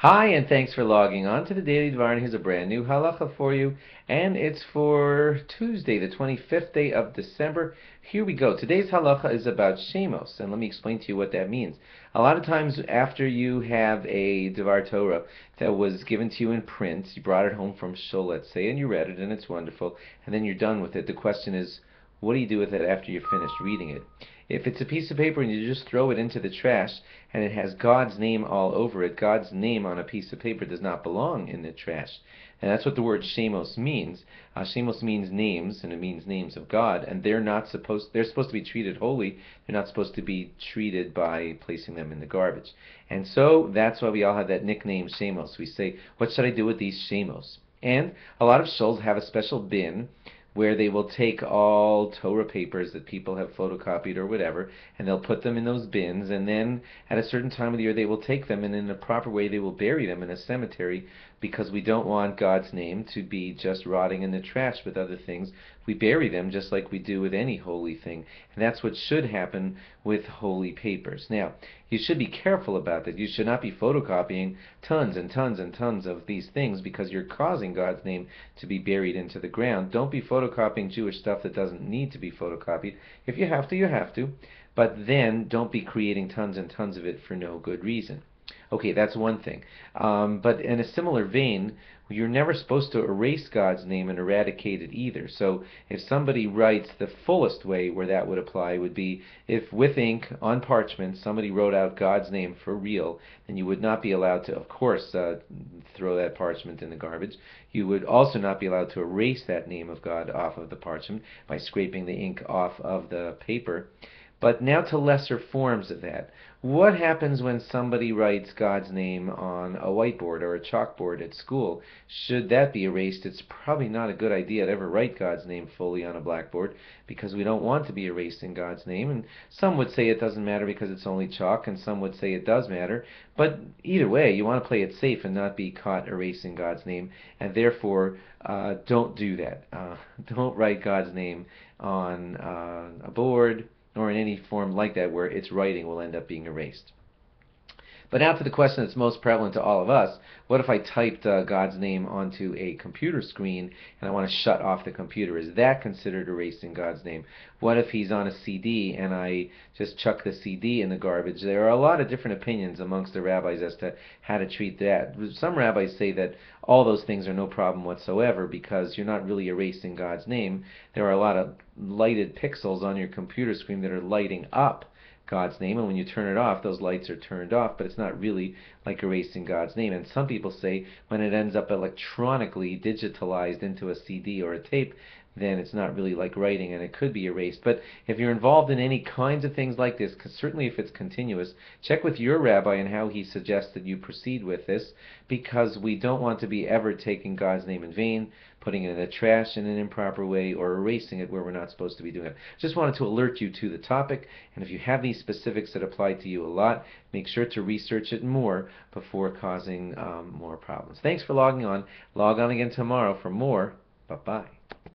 Hi, and thanks for logging on to the Daily Dvar. And here's a brand new halacha for you, and it's for Tuesday, the 25th day of December. Here we go. Today's halacha is about shemos, and let me explain to you what that means. A lot of times, after you have a Dvar Torah that was given to you in print, you brought it home from shul, let's say, and you read it, and it's wonderful, and then you're done with it. The question is, what do you do with it after you're finished reading it? If it's a piece of paper and you just throw it into the trash and it has God's name all over it, God's name on a piece of paper does not belong in the trash. And that's what the word shemos means. Shemos means names, and it means names of God, and they're supposed to be treated holy. They're not supposed to be treated by placing them in the garbage. And so that's why we all have that nickname shemos. We say, what should I do with these shemos? And a lot of shuls have a special bin where they will take all Torah papers that people have photocopied or whatever, and they'll put them in those bins, and then at a certain time of the year they will take them, and in a proper way they will bury them in a cemetery, because we don't want God's name to be just rotting in the trash with other things. We bury them just like we do with any holy thing, and that's what should happen with holy papers. Now, you should be careful about that. You should not be photocopying tons and tons and tons of these things, because you're causing God's name to be buried into the ground. Don't be photocopying Jewish stuff that doesn't need to be photocopied. If you have to, you have to. But then don't be creating tons and tons of it for no good reason. Okay, that's one thing. But in a similar vein, you're never supposed to erase God's name and eradicate it either. So if somebody writes, the fullest way where that would apply would be if with ink on parchment somebody wrote out God's name for real, then you would not be allowed to, of course, throw that parchment in the garbage. You would also not be allowed to erase that name of God off of the parchment by scraping the ink off of the paper. But now to lesser forms of that. What happens when somebody writes God's name on a whiteboard or a chalkboard at school? Should that be erased? It's probably not a good idea to ever write God's name fully on a blackboard, because we don't want to be erasing God's name. And some would say it doesn't matter because it's only chalk, and some would say it does matter. But either way, you want to play it safe and not be caught erasing God's name, and therefore don't do that. Don't write God's name on a board or in any form like that where its writing will end up being erased. But now to the question that's most prevalent to all of us. What if I typed God's name onto a computer screen and I want to shut off the computer? Is that considered erasing God's name? What if he's on a CD and I just chuck the CD in the garbage? There are a lot of different opinions amongst the rabbis as to how to treat that. Some rabbis say that all those things are no problem whatsoever, because you're not really erasing God's name. There are a lot of lighted pixels on your computer screen that are lighting up God's name, and when you turn it off, those lights are turned off, but it's not really like erasing God's name. And some people say when it ends up electronically digitalized into a CD or a tape, then it's not really like writing and it could be erased. But if you're involved in any kinds of things like this, certainly if it's continuous, check with your rabbi and how he suggests that you proceed with this, because we don't want to be ever taking God's name in vain, putting it in the trash in an improper way, or erasing it where we're not supposed to be doing it. Just wanted to alert you to the topic, and if you have these specifics that apply to you a lot, make sure to research it more before causing more problems. Thanks for logging on. Log on again tomorrow for more. Bye-bye.